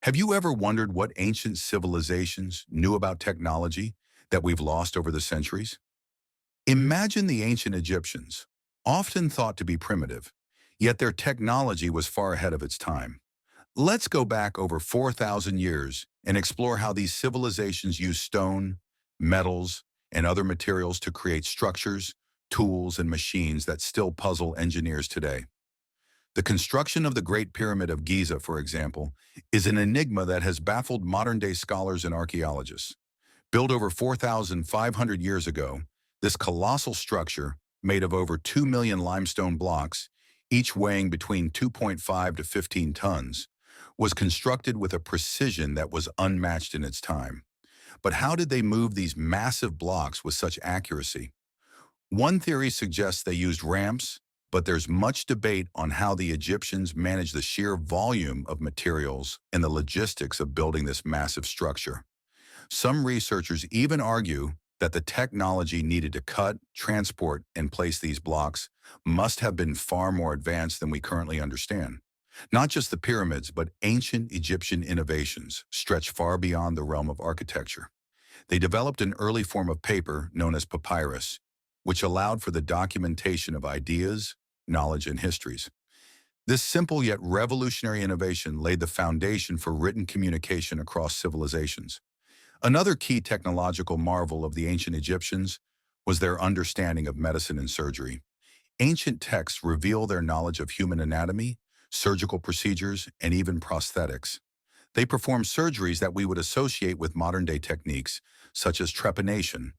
Have you ever wondered what ancient civilizations knew about technology that we've lost over the centuries? Imagine the ancient Egyptians, often thought to be primitive, yet their technology was far ahead of its time. Let's go back over 4,000 years and explore how these civilizations used stone, metals, and other materials to create structures, tools, and machines that still puzzle engineers today. The construction of the Great Pyramid of Giza, for example, is an enigma that has baffled modern-day scholars and archaeologists. Built over 4,500 years ago, this colossal structure, made of over 2 million limestone blocks, each weighing between 2.5 to 15 tons, was constructed with a precision that was unmatched in its time. But how did they move these massive blocks with such accuracy? One theory suggests they used ramps, but there's much debate on how the Egyptians managed the sheer volume of materials and the logistics of building this massive structure. Some researchers even argue that the technology needed to cut, transport, and place these blocks must have been far more advanced than we currently understand. Not just the pyramids, but ancient Egyptian innovations stretch far beyond the realm of architecture. They developed an early form of paper known as papyrus, which allowed for the documentation of ideas, knowledge, and histories. This simple yet revolutionary innovation laid the foundation for written communication across civilizations. Another key technological marvel of the ancient Egyptians was their understanding of medicine and surgery. Ancient texts reveal their knowledge of human anatomy, surgical procedures, and even prosthetics. They performed surgeries that we would associate with modern-day techniques, such as trepanation,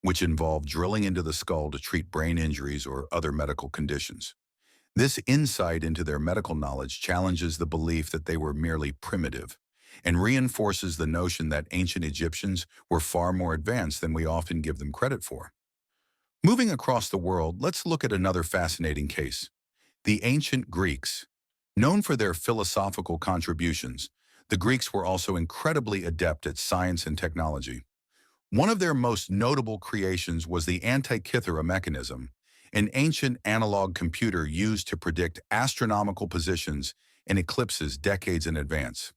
which involved drilling into the skull to treat brain injuries or other medical conditions. This insight into their medical knowledge challenges the belief that they were merely primitive and reinforces the notion that ancient Egyptians were far more advanced than we often give them credit for. Moving across the world, let's look at another fascinating case: the ancient Greeks. Known for their philosophical contributions, the Greeks were also incredibly adept at science and technology. One of their most notable creations was the Antikythera mechanism, an ancient analog computer used to predict astronomical positions and eclipses decades in advance.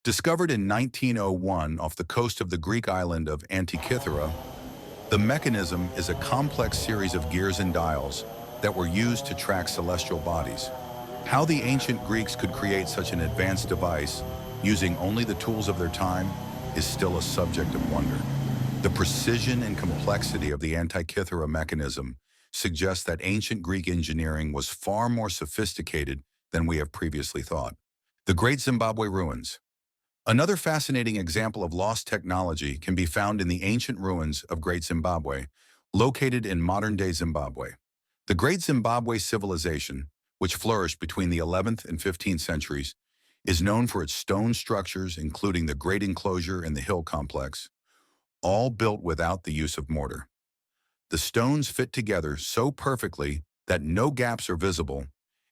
Discovered in 1901 off the coast of the Greek island of Antikythera, the mechanism is a complex series of gears and dials that were used to track celestial bodies. How the ancient Greeks could create such an advanced device using only the tools of their time is still a subject of wonder. The precision and complexity of the Antikythera mechanism suggests that ancient Greek engineering was far more sophisticated than we have previously thought. The Great Zimbabwe Ruins. Another fascinating example of lost technology can be found in the ancient ruins of Great Zimbabwe, located in modern-day Zimbabwe. The Great Zimbabwe civilization, which flourished between the 11th and 15th centuries, is known for its stone structures, including the Great Enclosure and the Hill Complex, all built without the use of mortar. The stones fit together so perfectly that no gaps are visible,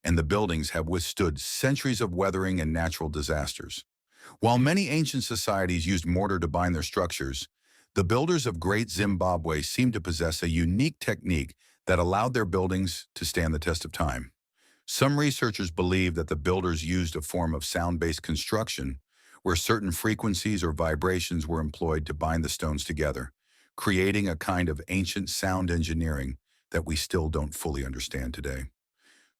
and the buildings have withstood centuries of weathering and natural disasters. While many ancient societies used mortar to bind their structures, the builders of Great Zimbabwe seem to possess a unique technique that allowed their buildings to stand the test of time. Some researchers believe that the builders used a form of sound-based construction where certain frequencies or vibrations were employed to bind the stones together, creating a kind of ancient sound engineering that we still don't fully understand today.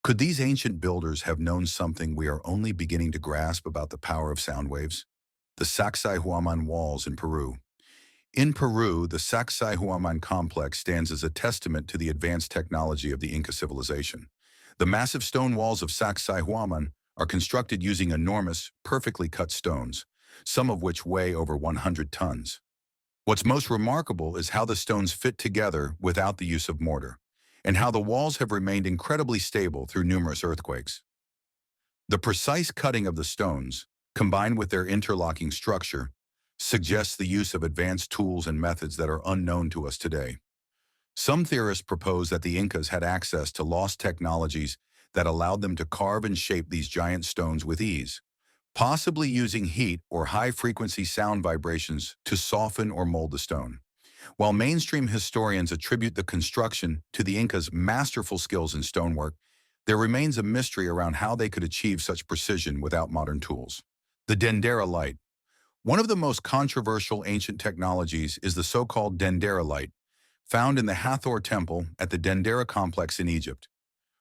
Could these ancient builders have known something we are only beginning to grasp about the power of sound waves? The Sacsayhuaman walls in Peru. In Peru, the Sacsayhuaman complex stands as a testament to the advanced technology of the Inca civilization. The massive stone walls of Sacsayhuaman are constructed using enormous, perfectly cut stones, some of which weigh over 100 tons. What's most remarkable is how the stones fit together without the use of mortar, and how the walls have remained incredibly stable through numerous earthquakes. The precise cutting of the stones, combined with their interlocking structure, suggests the use of advanced tools and methods that are unknown to us today. Some theorists propose that the Incas had access to lost technologies that allowed them to carve and shape these giant stones with ease, possibly using heat or high-frequency sound vibrations to soften or mold the stone. While mainstream historians attribute the construction to the Incas' masterful skills in stonework, there remains a mystery around how they could achieve such precision without modern tools. The Dendera light. One of the most controversial ancient technologies is the so-called Dendera light, found in the Hathor Temple at the Dendera complex in Egypt.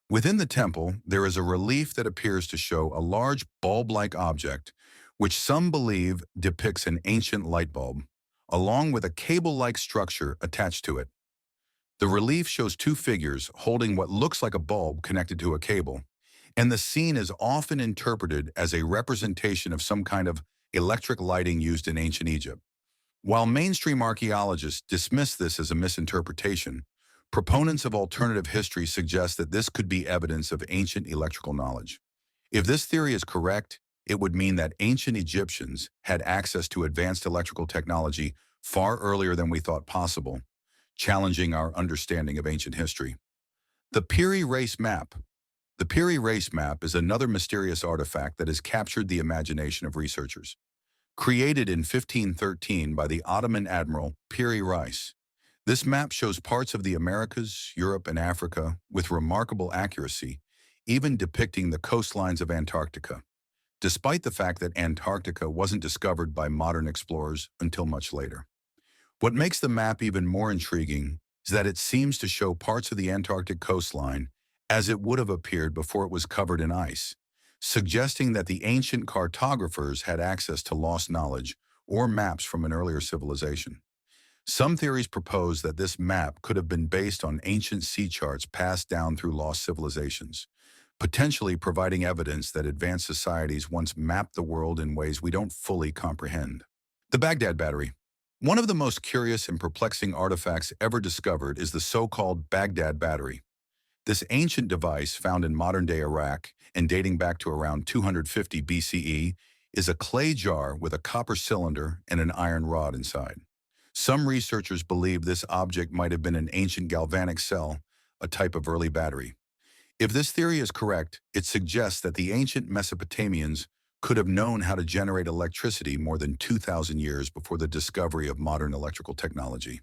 Within the temple, there is a relief that appears to show a large bulb-like object, which some believe depicts an ancient light bulb, along with a cable-like structure attached to it. The relief shows two figures holding what looks like a bulb connected to a cable, and the scene is often interpreted as a representation of some kind of electric lighting used in ancient Egypt. While mainstream archaeologists dismiss this as a misinterpretation, proponents of alternative history suggest that this could be evidence of ancient electrical knowledge. If this theory is correct, it would mean that ancient Egyptians had access to advanced electrical technology far earlier than we thought possible, challenging our understanding of ancient history. The Piri Race Map. The Piri Race Map is another mysterious artifact that has captured the imagination of researchers. Created in 1513 by the Ottoman admiral Piri Reis, this map shows parts of the Americas, Europe, and Africa with remarkable accuracy, even depicting the coastlines of Antarctica, despite the fact that Antarctica wasn't discovered by modern explorers until much later. What makes the map even more intriguing is that it seems to show parts of the Antarctic coastline as it would have appeared before it was covered in ice, suggesting that the ancient cartographers had access to lost knowledge or maps from an earlier civilization. Some theories propose that this map could have been based on ancient sea charts passed down through lost civilizations, potentially providing evidence that advanced societies once mapped the world in ways we don't fully comprehend. The Baghdad Battery. One of the most curious and perplexing artifacts ever discovered is the so-called Baghdad Battery. This ancient device, found in modern-day Iraq and dating back to around 250 BCE, is a clay jar with a copper cylinder and an iron rod inside. Some researchers believe this object might have been an ancient galvanic cell, a type of early battery. If this theory is correct, it suggests that the ancient Mesopotamians could have known how to generate electricity more than 2,000 years before the discovery of modern electrical technology.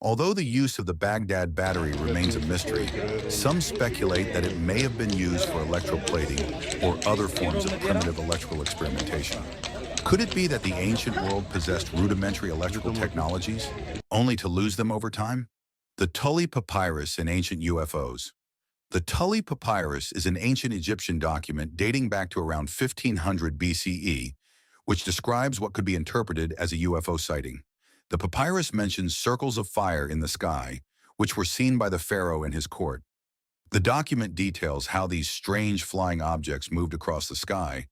Although the use of the Baghdad Battery remains a mystery, some speculate that it may have been used for electroplating or other forms of primitive electrical experimentation. Could it be that the ancient world possessed rudimentary electrical technologies, only to lose them over time? The Tully Papyrus and ancient UFOs. The Tully Papyrus is an ancient Egyptian document dating back to around 1500 BCE, which describes what could be interpreted as a UFO sighting. The papyrus mentions circles of fire in the sky, which were seen by the pharaoh and his court. The document details how these strange flying objects moved across the sky,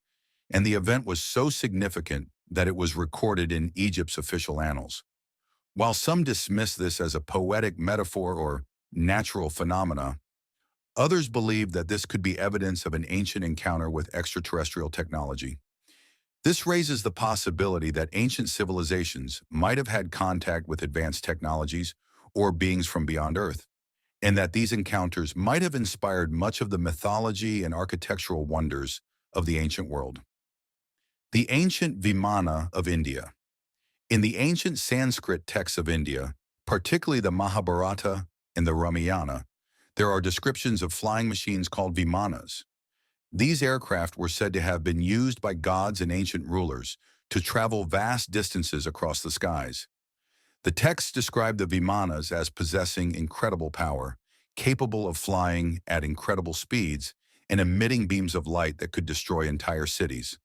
and the event was so significant that it was recorded in Egypt's official annals. While some dismiss this as a poetic metaphor or natural phenomena, others believe that this could be evidence of an ancient encounter with extraterrestrial technology. This raises the possibility that ancient civilizations might have had contact with advanced technologies or beings from beyond Earth, and that these encounters might have inspired much of the mythology and architectural wonders of the ancient world. The ancient Vimana of India. In the ancient Sanskrit texts of India, particularly the Mahabharata and the Ramayana, there are descriptions of flying machines called Vimanas. These aircraft were said to have been used by gods and ancient rulers to travel vast distances across the skies. The texts describe the Vimanas as possessing incredible power, capable of flying at incredible speeds and emitting beams of light that could destroy entire cities.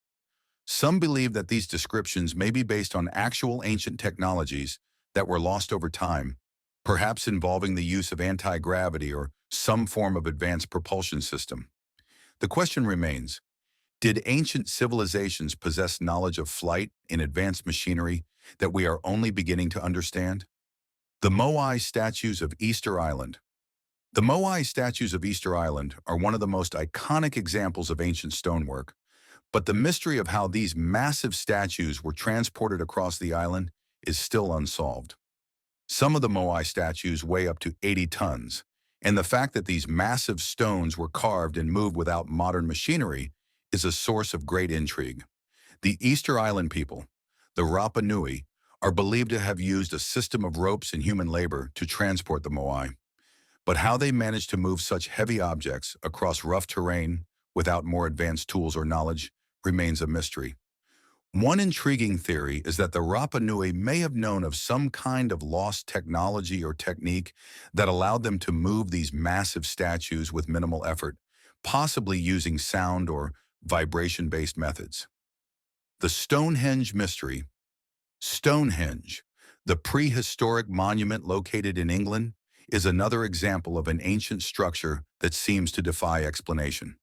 Some believe that these descriptions may be based on actual ancient technologies that were lost over time, perhaps involving the use of anti-gravity or some form of advanced propulsion system. The question remains, did ancient civilizations possess knowledge of flight and advanced machinery that we are only beginning to understand? The Moai statues of Easter Island. The Moai statues of Easter Island are one of the most iconic examples of ancient stonework, but the mystery of how these massive statues were transported across the island is still unsolved. Some of the Moai statues weigh up to 80 tons, and the fact that these massive stones were carved and moved without modern machinery is a source of great intrigue. The Easter Island people, the Rapa Nui, are believed to have used a system of ropes and human labor to transport the Moai. But how they managed to move such heavy objects across rough terrain without more advanced tools or knowledge remains a mystery. One intriguing theory is that the Rapa Nui may have known of some kind of lost technology or technique that allowed them to move these massive statues with minimal effort, possibly using sound or vibration-based methods. The Stonehenge Mystery. Stonehenge, the prehistoric monument located in England, is another example of an ancient structure that seems to defy explanation.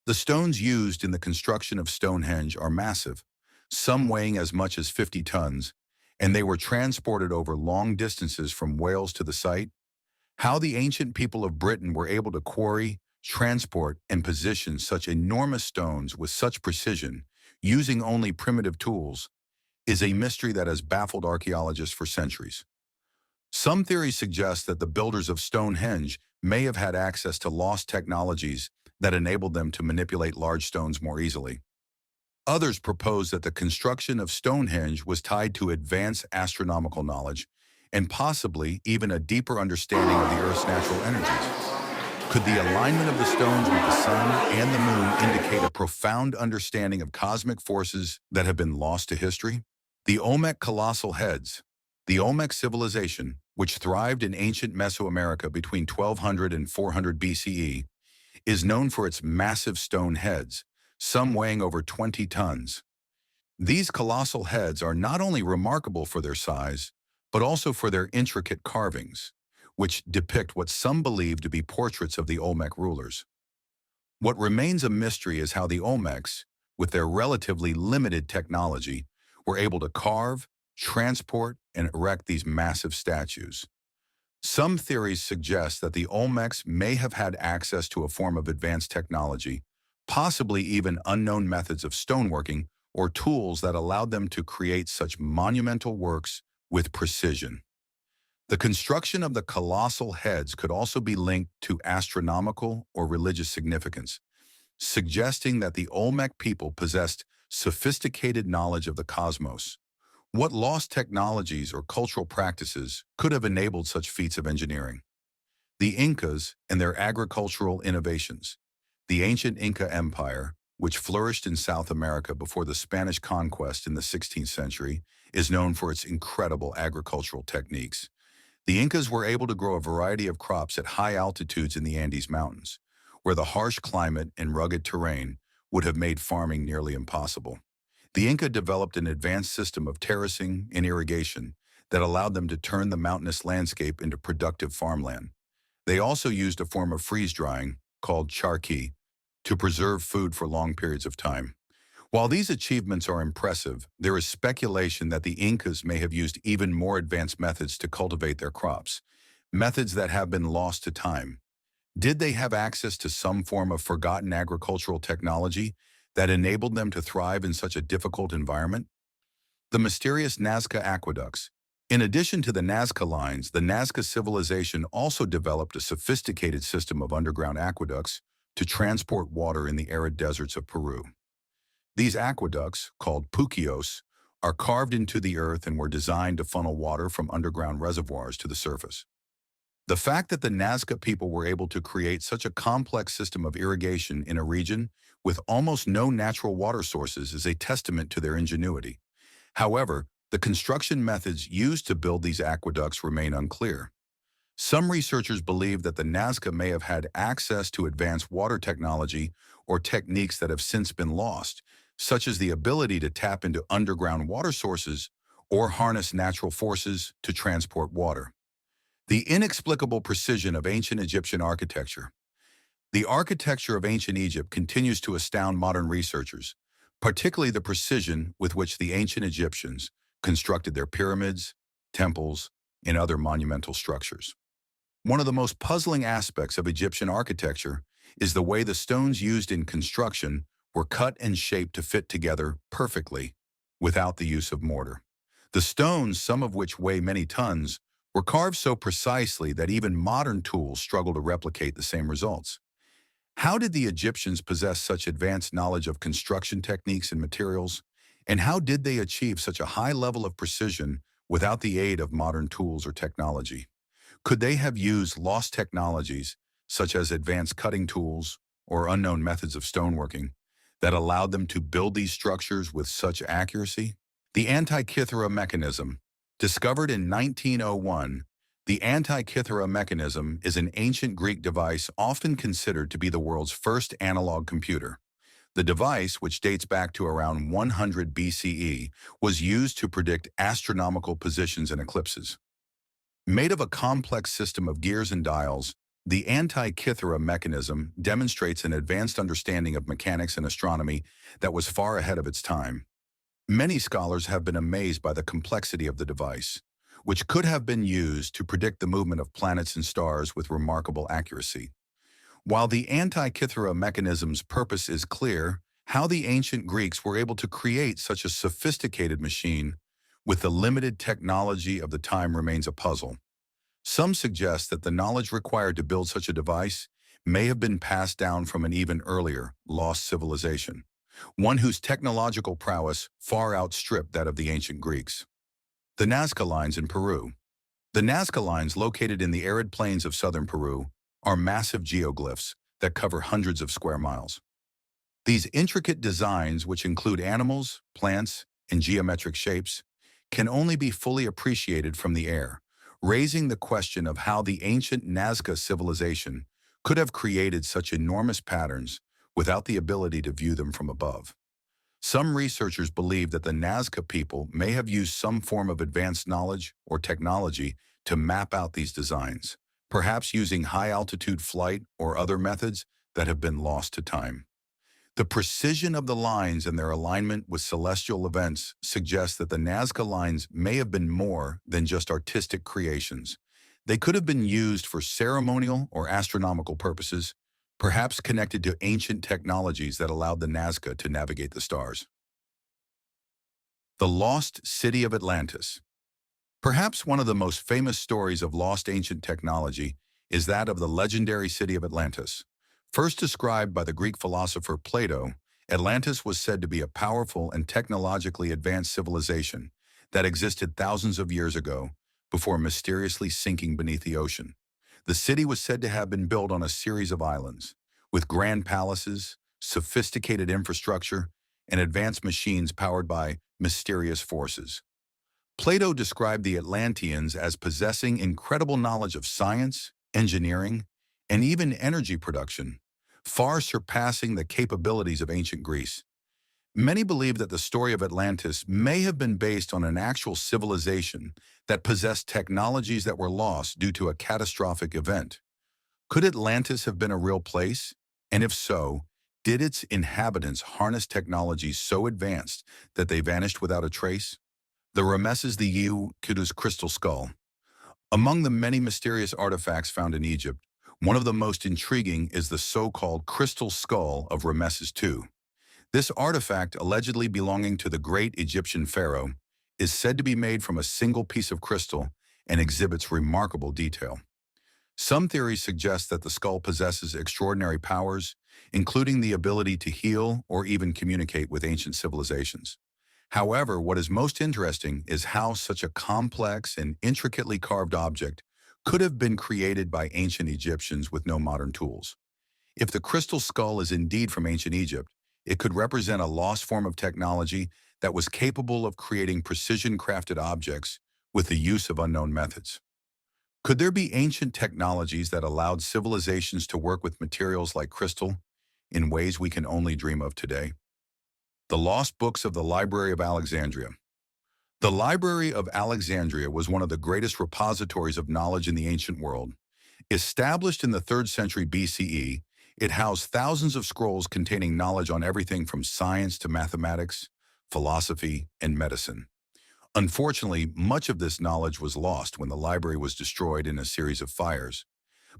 The stones used in the construction of Stonehenge are massive, some weighing as much as 50 tons, and they were transported over long distances from Wales to the site. How the ancient people of Britain were able to quarry, transport, and position such enormous stones with such precision, using only primitive tools, is a mystery that has baffled archaeologists for centuries. Some theories suggest that the builders of Stonehenge may have had access to lost technologies that enabled them to manipulate large stones more easily. Others propose that the construction of Stonehenge was tied to advanced astronomical knowledge and possibly even a deeper understanding of the Earth's natural energies. Could the alignment of the stones with the sun and the moon indicate a profound understanding of cosmic forces that have been lost to history? The Olmec colossal heads. The Olmec civilization, which thrived in ancient Mesoamerica between 1200 and 400 BCE, is known for its massive stone heads, some weighing over 20 tons. These colossal heads are not only remarkable for their size, but also for their intricate carvings, which depict what some believe to be portraits of the Olmec rulers. What remains a mystery is how the Olmecs, with their relatively limited technology, were able to carve, transport, and erect these massive statues. Some theories suggest that the Olmecs may have had access to a form of advanced technology, possibly even unknown methods of stoneworking or tools that allowed them to create such monumental works with precision. The construction of the colossal heads could also be linked to astronomical or religious significance, suggesting that the Olmec people possessed sophisticated knowledge of the cosmos. What lost technologies or cultural practices could have enabled such feats of engineering? The Incas and their agricultural innovations. The ancient Inca Empire, which flourished in South America before the Spanish conquest in the 16th century, is known for its incredible agricultural techniques. The Incas were able to grow a variety of crops at high altitudes in the Andes Mountains, where the harsh climate and rugged terrain would have made farming nearly impossible. The Inca developed an advanced system of terracing and irrigation that allowed them to turn the mountainous landscape into productive farmland. They also used a form of freeze-drying, called charqui, to preserve food for long periods of time. While these achievements are impressive, there is speculation that the Incas may have used even more advanced methods to cultivate their crops, methods that have been lost to time. Did they have access to some form of forgotten agricultural technology that enabled them to thrive in such a difficult environment? The mysterious Nazca aqueducts. In addition to the Nazca lines, the Nazca civilization also developed a sophisticated system of underground aqueducts to transport water in the arid deserts of Peru. These aqueducts, called puquios, are carved into the earth and were designed to funnel water from underground reservoirs to the surface. The fact that the Nazca people were able to create such a complex system of irrigation in a region with almost no natural water sources is a testament to their ingenuity. However, the construction methods used to build these aqueducts remain unclear. Some researchers believe that the Nazca may have had access to advanced water technology or techniques that have since been lost, such as the ability to tap into underground water sources or harness natural forces to transport water. The inexplicable precision of ancient Egyptian architecture. The architecture of ancient Egypt continues to astound modern researchers, particularly the precision with which the ancient Egyptians constructed their pyramids, temples, and other monumental structures. One of the most puzzling aspects of Egyptian architecture is the way the stones used in construction were cut and shaped to fit together perfectly without the use of mortar. The stones, some of which weigh many tons, were carved so precisely that even modern tools struggle to replicate the same results. How did the Egyptians possess such advanced knowledge of construction techniques and materials? And how did they achieve such a high level of precision without the aid of modern tools or technology? Could they have used lost technologies, such as advanced cutting tools or unknown methods of stoneworking, that allowed them to build these structures with such accuracy? The Antikythera mechanism. Discovered in 1901, the Antikythera mechanism is an ancient Greek device often considered to be the world's first analog computer. The device, which dates back to around 100 BCE, was used to predict astronomical positions and eclipses. Made of a complex system of gears and dials, the Antikythera mechanism demonstrates an advanced understanding of mechanics and astronomy that was far ahead of its time. Many scholars have been amazed by the complexity of the device, which could have been used to predict the movement of planets and stars with remarkable accuracy. While the Antikythera mechanism's purpose is clear, how the ancient Greeks were able to create such a sophisticated machine with the limited technology of the time remains a puzzle. Some suggest that the knowledge required to build such a device may have been passed down from an even earlier, lost civilization, one whose technological prowess far outstripped that of the ancient Greeks. The Nazca Lines in Peru. The Nazca Lines, located in the arid plains of southern Peru, are massive geoglyphs that cover hundreds of square miles. These intricate designs, which include animals, plants, and geometric shapes, can only be fully appreciated from the air, raising the question of how the ancient Nazca civilization could have created such enormous patterns without the ability to view them from above. Some researchers believe that the Nazca people may have used some form of advanced knowledge or technology to map out these designs, perhaps using high-altitude flight or other methods that have been lost to time. The precision of the lines and their alignment with celestial events suggests that the Nazca Lines may have been more than just artistic creations. They could have been used for ceremonial or astronomical purposes, perhaps connected to ancient technologies that allowed the Nazca to navigate the stars. The Lost City of Atlantis. Perhaps one of the most famous stories of lost ancient technology is that of the legendary city of Atlantis. First described by the Greek philosopher Plato, Atlantis was said to be a powerful and technologically advanced civilization that existed thousands of years ago before mysteriously sinking beneath the ocean. The city was said to have been built on a series of islands, with grand palaces, sophisticated infrastructure, and advanced machines powered by mysterious forces. Plato described the Atlanteans as possessing incredible knowledge of science, engineering, and even energy production, far surpassing the capabilities of ancient Greece. Many believe that the story of Atlantis may have been based on an actual civilization that possessed technologies that were lost due to a catastrophic event. Could Atlantis have been a real place? And if so, did its inhabitants harness technologies so advanced that they vanished without a trace? The Ramesses II Kudu's crystal skull. Among the many mysterious artifacts found in Egypt, one of the most intriguing is the so-called crystal skull of Ramesses II. This artifact, allegedly belonging to the great Egyptian pharaoh, is said to be made from a single piece of crystal and exhibits remarkable detail. Some theories suggest that the skull possesses extraordinary powers, including the ability to heal or even communicate with ancient civilizations. However, what is most interesting is how such a complex and intricately carved object could have been created by ancient Egyptians with no modern tools. If the crystal skull is indeed from ancient Egypt, it could represent a lost form of technology that was capable of creating precision-crafted objects with the use of unknown methods. Could there be ancient technologies that allowed civilizations to work with materials like crystal in ways we can only dream of today? The Lost Books of the Library of Alexandria. The Library of Alexandria was one of the greatest repositories of knowledge in the ancient world. Established in the 3rd century BCE, it housed thousands of scrolls containing knowledge on everything from science to mathematics, philosophy, and medicine. Unfortunately, much of this knowledge was lost when the library was destroyed in a series of fires.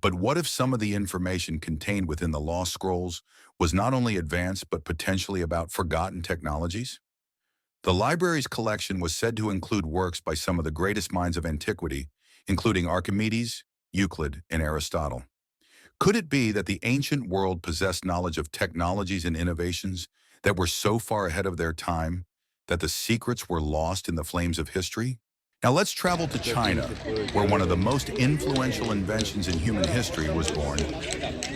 But what if some of the information contained within the lost scrolls was not only advanced but potentially about forgotten technologies? The library's collection was said to include works by some of the greatest minds of antiquity, including Archimedes, Euclid, and Aristotle. Could it be that the ancient world possessed knowledge of technologies and innovations that were so far ahead of their time that the secrets were lost in the flames of history? Now let's travel to China, where one of the most influential inventions in human history was born: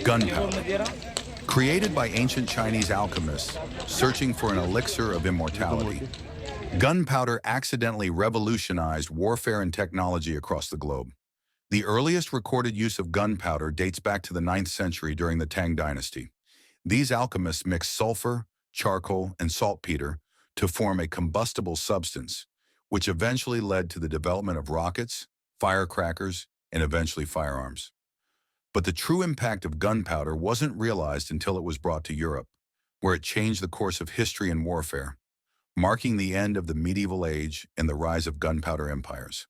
gunpowder. Created by ancient Chinese alchemists searching for an elixir of immortality, gunpowder accidentally revolutionized warfare and technology across the globe. The earliest recorded use of gunpowder dates back to the 9th century during the Tang dynasty. These alchemists mixed sulfur, charcoal, and saltpeter to form a combustible substance, which eventually led to the development of rockets, firecrackers, and eventually firearms. But the true impact of gunpowder wasn't realized until it was brought to Europe, where it changed the course of history and warfare, marking the end of the medieval age and the rise of gunpowder empires.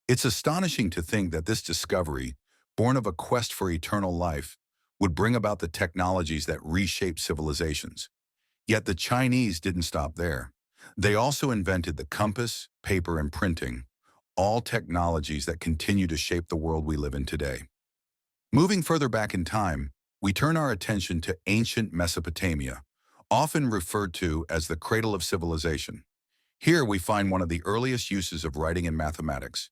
It's astonishing to think that this discovery, born of a quest for eternal life, would bring about the technologies that reshape civilizations. Yet the Chinese didn't stop there. They also invented the compass, paper, and printing, all technologies that continue to shape the world we live in today. Moving further back in time, we turn our attention to ancient Mesopotamia, often referred to as the cradle of civilization. Here we find one of the earliest uses of writing and mathematics.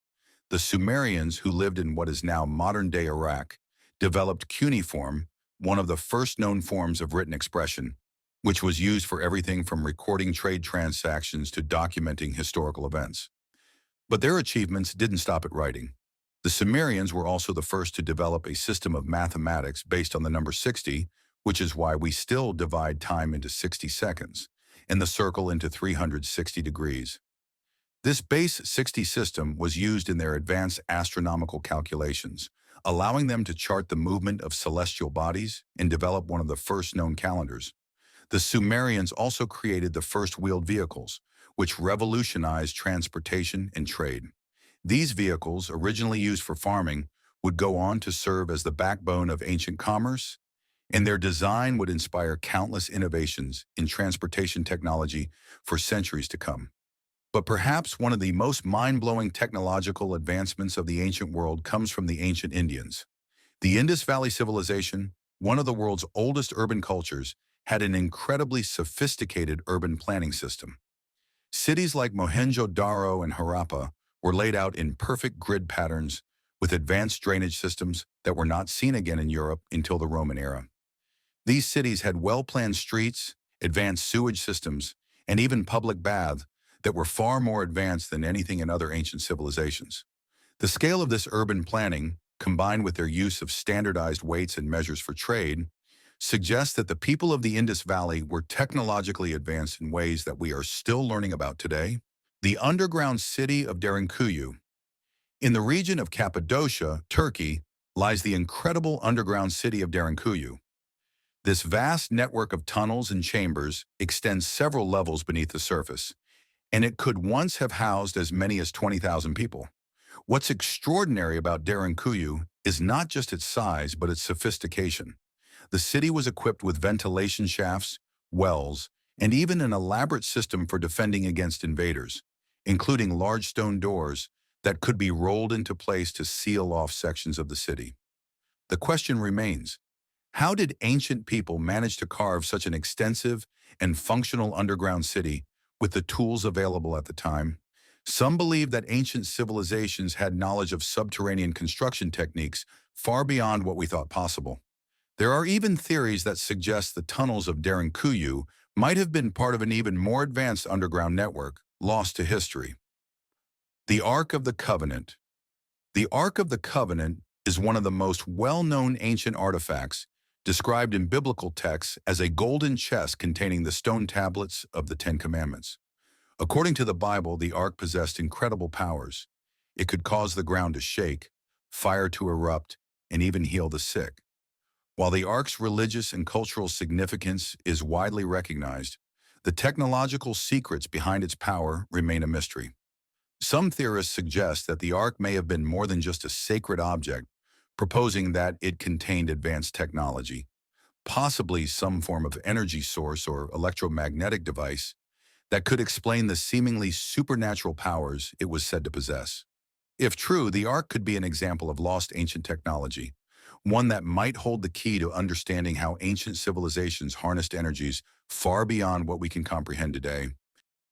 The Sumerians, who lived in what is now modern-day Iraq, developed cuneiform, one of the first known forms of written expression, which was used for everything from recording trade transactions to documenting historical events. But their achievements didn't stop at writing. The Sumerians were also the first to develop a system of mathematics based on the number 60, which is why we still divide time into 60 seconds, and the circle into 360 degrees. This base 60 system was used in their advanced astronomical calculations, allowing them to chart the movement of celestial bodies and develop one of the first known calendars. The Sumerians also created the first wheeled vehicles, which revolutionized transportation and trade. These vehicles, originally used for farming, would go on to serve as the backbone of ancient commerce, and their design would inspire countless innovations in transportation technology for centuries to come. But perhaps one of the most mind-blowing technological advancements of the ancient world comes from the ancient Indians. The Indus Valley Civilization, one of the world's oldest urban cultures, had an incredibly sophisticated urban planning system. Cities like Mohenjo-Daro and Harappa were laid out in perfect grid patterns with advanced drainage systems that were not seen again in Europe until the Roman era. These cities had well-planned streets, advanced sewage systems, and even public baths that were far more advanced than anything in other ancient civilizations. The scale of this urban planning, combined with their use of standardized weights and measures for trade, suggests that the people of the Indus Valley were technologically advanced in ways that we are still learning about today. The underground city of Derinkuyu. In the region of Cappadocia, Turkey, lies the incredible underground city of Derinkuyu. This vast network of tunnels and chambers extends several levels beneath the surface, and it could once have housed as many as 20,000 people. What's extraordinary about Derinkuyu is not just its size, but its sophistication. The city was equipped with ventilation shafts, wells, and even an elaborate system for defending against invaders, including large stone doors that could be rolled into place to seal off sections of the city. The question remains, how did ancient people manage to carve such an extensive and functional underground city with the tools available at the time? Some believe that ancient civilizations had knowledge of subterranean construction techniques far beyond what we thought possible. There are even theories that suggest the tunnels of Derinkuyu might have been part of an even more advanced underground network, lost to history. The Ark of the Covenant. The Ark of the Covenant is one of the most well-known ancient artifacts, described in biblical texts as a golden chest containing the stone tablets of the Ten Commandments. According to the Bible, the Ark possessed incredible powers. It could cause the ground to shake, fire to erupt, and even heal the sick. While the Ark's religious and cultural significance is widely recognized, the technological secrets behind its power remain a mystery. Some theorists suggest that the Ark may have been more than just a sacred object, proposing that it contained advanced technology, possibly some form of energy source or electromagnetic device that could explain the seemingly supernatural powers it was said to possess. If true, the Ark could be an example of lost ancient technology, one that might hold the key to understanding how ancient civilizations harnessed energies far beyond what we can comprehend today.